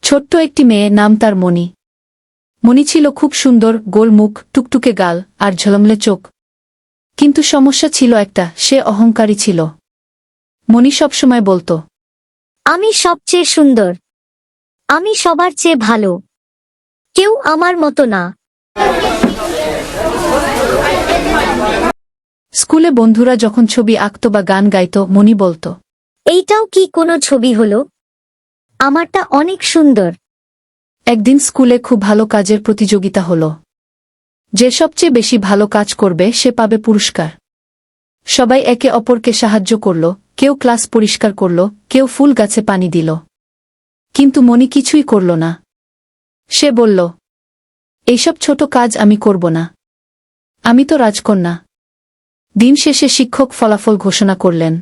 ছোট্ট একটি মেয়ে, নাম তার মণি। মণি ছিল খুব সুন্দর, গোল মুখ, টুকটুকে গাল আর ঝলমলে চোখ। কিন্তু সমস্যা ছিল একটা, সে অহংকারী ছিল। মণি সবসময় বলতো, আমি সবচেয়ে সুন্দর, আমি সবার চেয়ে ভালো, কেউ আমার মতো না। স্কুলে বন্ধুরা যখন ছবি আঁকত বা গান গাইত, মণি বলতো, এইটাও কি কোনো ছবি হলো? আমারটা অনেক সুন্দর। একদিন স্কুলে খুব ভালো কাজের প্রতিযোগিতা হলো। যে সবচেয়ে বেশি ভালো কাজ করবে সে পাবে পুরস্কার। সবাই একে অপরকে সাহায্য করল, কেউ ক্লাস পরিষ্কার করল, কেউ ফুল গাছে পানি দিল। কিন্তু মণি কিছুই করল না। সে বলল, এইসব ছোট কাজ আমি করব না। আমি তো রাজকন্যা। দিন শেষে শিক্ষক ফলাফল ঘোষণা করলেন।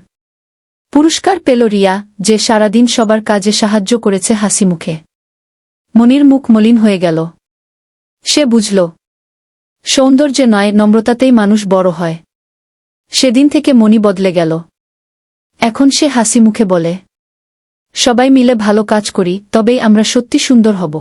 পুরস্কার পেল রিয়া, যে সারাদিন সবার কাজে সাহায্য করেছে হাসি মুখে। মণির মুখ মলিন হয়ে গেল। সে বুঝল, সৌন্দর্যে নয়, নম্রতাতেই মানুষ বড় হয়। সেদিন থেকে মণি বদলে গেল। এখন সে হাসি মুখে বলে, সবাই মিলে ভালো কাজ করি, তবেই আমরা সত্যি সুন্দর হব।